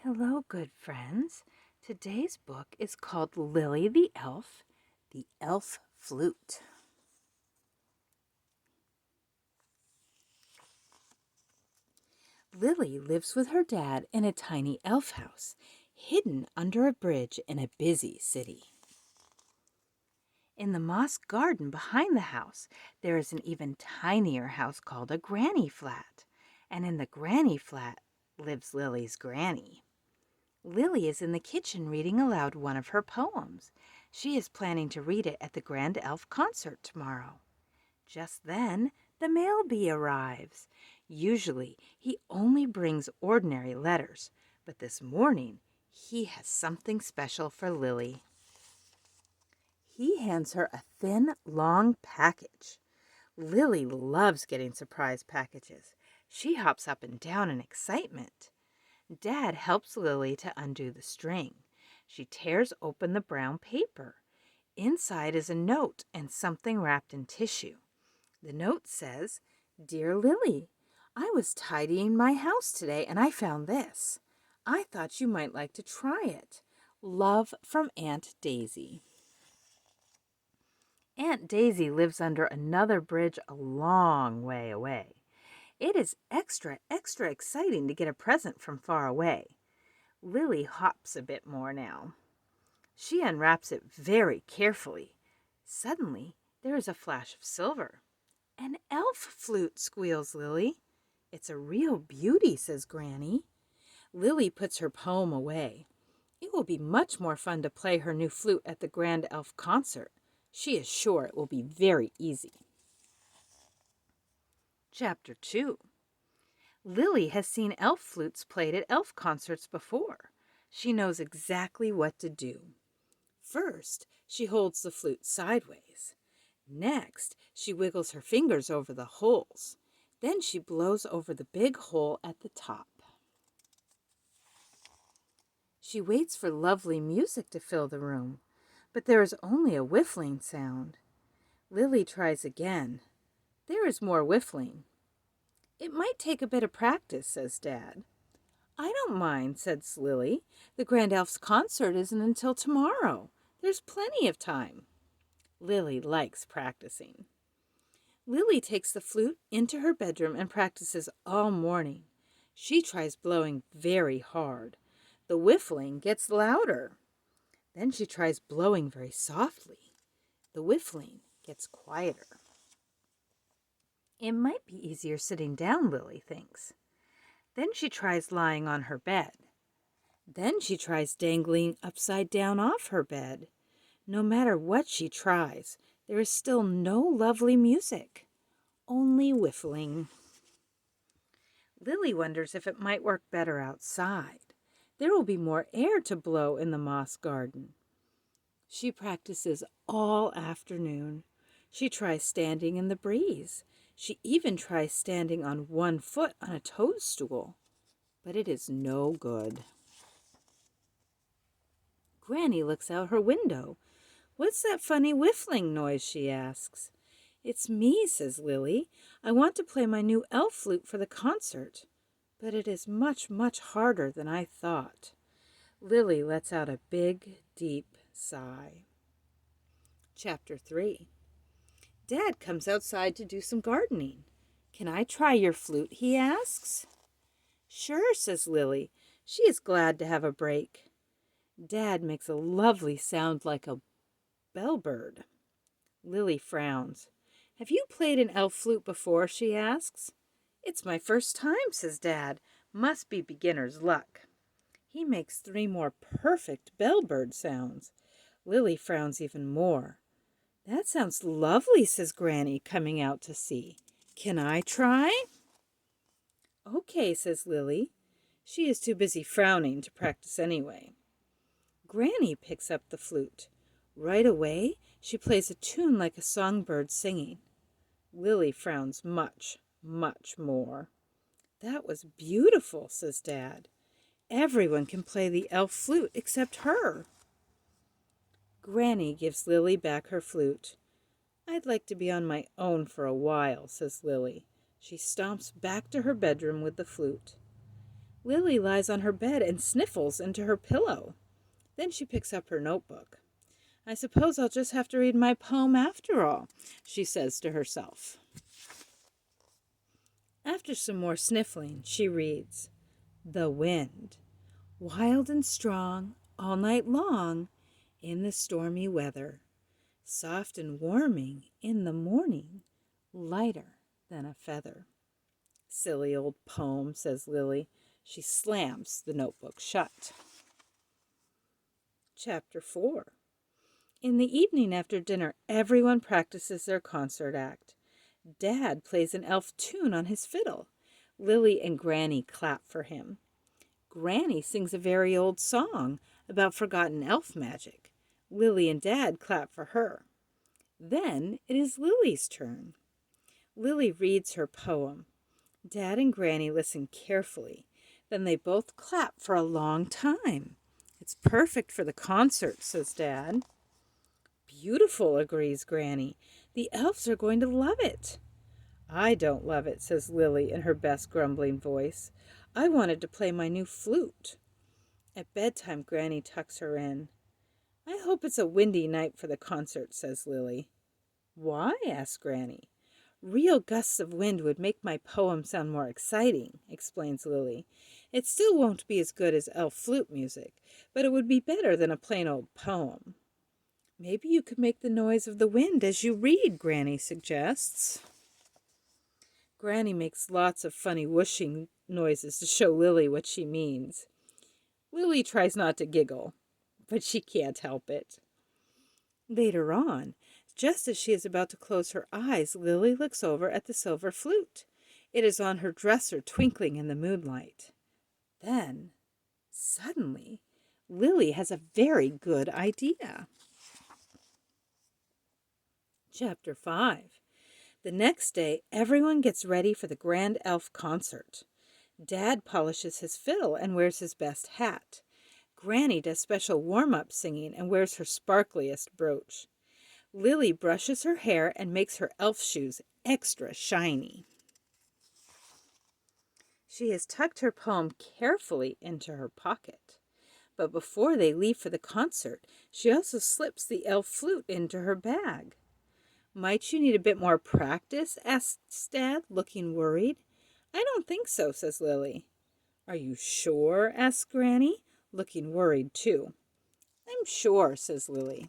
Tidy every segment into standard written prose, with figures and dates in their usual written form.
Hello, good friends. Today's book is called Lily the Elf Flute. Lily lives with her dad in a tiny elf house, hidden under a bridge in a busy city. In the moss garden behind the house, there is an even tinier house called a granny flat, and in the granny flat lives Lily's granny. Lily is in the kitchen reading aloud one of her poems. She is planning to read it at the Grand Elf concert tomorrow. Just then, the mail bee arrives. Usually, he only brings ordinary letters, but this morning, he has something special for Lily. He hands her a thin, long package. Lily loves getting surprise packages. She hops up and down in excitement. Dad helps Lily to undo the string. She tears open the brown paper. Inside is a note and something wrapped in tissue. The note says, "Dear Lily, I was tidying my house today and I found this. I thought you might like to try it. Love from Aunt Daisy." Aunt Daisy lives under another bridge a long way away. It is extra exciting to get a present from far away. Lily hops a bit more now. She unwraps it very carefully. Suddenly, there is a flash of silver. "An elf flute," squeals Lily. "It's a real beauty," says Granny. Lily puts her poem away. It will be much more fun to play her new flute at the Grand Elf concert. She is sure it will be very easy. Chapter 2. Lily has seen elf flutes played at elf concerts before. She knows exactly what to do. First, she holds the flute sideways. Next, she wiggles her fingers over the holes. Then she blows over the big hole at the top. She waits for lovely music to fill the room, but there is only a whiffling sound. Lily tries again. There is more whiffling. "It might take a bit of practice," says Dad. "I don't mind," says Lily. "The Grand Elf's concert isn't until tomorrow. There's plenty of time." Lily likes practicing. Lily takes the flute into her bedroom and practices all morning. She tries blowing very hard. The whiffling gets louder. Then she tries blowing very softly. The whiffling gets quieter. It might be easier sitting down, Lily thinks. Then she tries lying on her bed. Then she tries dangling upside down off her bed. No matter what she tries, there is still no lovely music, only whiffling. Lily wonders if it might work better outside. There will be more air to blow in the moss garden. She practices all afternoon. She tries standing in the breeze. She even tries standing on one foot on a toadstool. But it is no good. Granny looks out her window. "What's that funny whiffling noise?" she asks. "It's me," says Lily. "I want to play my new elf flute for the concert. But it is much harder than I thought." Lily lets out a big, deep sigh. Chapter 3. Dad comes outside to do some gardening. "Can I try your flute?" he asks. "Sure," says Lily. She is glad to have a break. Dad makes a lovely sound like a bellbird. Lily frowns. "Have you played an elf flute before?" she asks. "It's my first time," says Dad. "Must be beginner's luck." He makes 3 more perfect bellbird sounds. Lily frowns even more. "That sounds lovely," says Granny, coming out to see. "Can I try?" "Okay," says Lily. She is too busy frowning to practice anyway. Granny picks up the flute. Right away, she plays a tune like a songbird singing. Lily frowns much more. "That was beautiful," says Dad. "Everyone can play the elf flute except her." Granny gives Lily back her flute. "I'd like to be on my own for a while," says Lily. She stomps back to her bedroom with the flute. Lily lies on her bed and sniffles into her pillow. Then she picks up her notebook. I suppose I'll just have to read my poem after all, she says to herself. After some more sniffling, she reads, The wind, wild and strong, all night long, in the stormy weather, soft and warming in the morning, lighter than a feather. Silly old poem, says Lily. She slams the notebook shut. Chapter 4. In the evening after dinner, everyone practices their concert act. Dad plays an elf tune on his fiddle. Lily and Granny clap for him. Granny sings a very old song about forgotten elf magic. Lily and Dad clap for her. Then it is Lily's turn. Lily reads her poem. Dad and Granny listen carefully. Then they both clap for a long time. It's perfect for the concert, says Dad. Beautiful, agrees Granny. The elves are going to love it. I don't love it, says Lily in her best grumbling voice. I wanted to play my new flute. At bedtime, Granny tucks her in. I hope it's a windy night for the concert, says Lily. Why? asks Granny. Real gusts of wind would make my poem sound more exciting, explains Lily. It still won't be as good as elf flute music, but it would be better than a plain old poem. Maybe you could make the noise of the wind as you read, Granny suggests. Granny makes lots of funny whooshing noises to show Lily what she means. Lily tries not to giggle, but she can't help it. Later on, just as she is about to close her eyes, Lily looks over at the silver flute. It is on her dresser, twinkling in the moonlight. Then, suddenly, Lily has a very good idea. Chapter 5. The next day, everyone gets ready for the grand elf concert. Dad polishes his fiddle and wears his best hat. Granny does special warm-up singing and wears her sparkliest brooch. Lily brushes her hair and makes her elf shoes extra shiny. She has tucked her poem carefully into her pocket. But before they leave for the concert, she also slips the elf flute into her bag. Might you need a bit more practice? asks Dad, looking worried. I don't think so, says Lily. Are you sure? asks Granny, looking worried too. I'm sure, says Lily.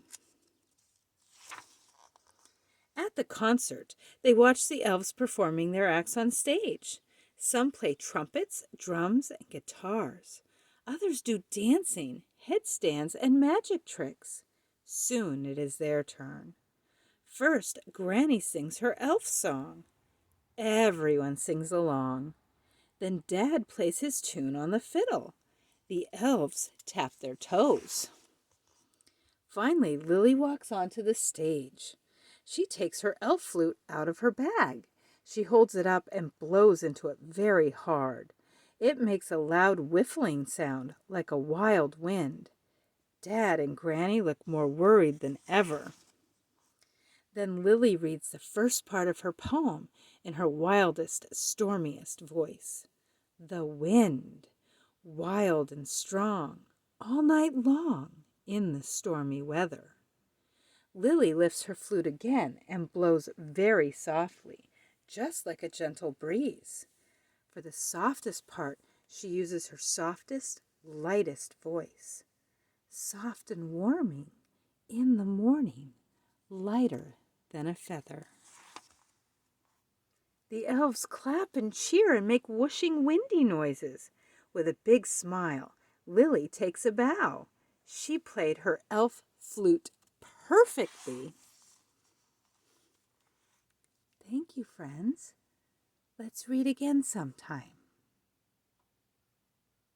At the concert, they watch the elves performing their acts on stage. Some play trumpets, drums, and guitars. Others do dancing, headstands, and magic tricks. Soon it is their turn. First, Granny sings her elf song. Everyone sings along. Then Dad plays his tune on the fiddle. The elves tap their toes. Finally, Lily walks onto the stage. She takes her elf flute out of her bag. She holds it up and blows into it very hard. It makes a loud whiffling sound like a wild wind. Dad and Granny look more worried than ever. Then Lily reads the first part of her poem in her wildest, stormiest voice. The wind, wild and strong, all night long in the stormy weather. Lily lifts her flute again and blows very softly, just like a gentle breeze. For the softest part, she uses her softest, lightest voice. Soft and warming in the morning, lighter than a feather. The elves clap and cheer and make whooshing windy noises. With a big smile, Lily takes a bow. She played her elf flute perfectly. Thank you, friends. Let's read again sometime.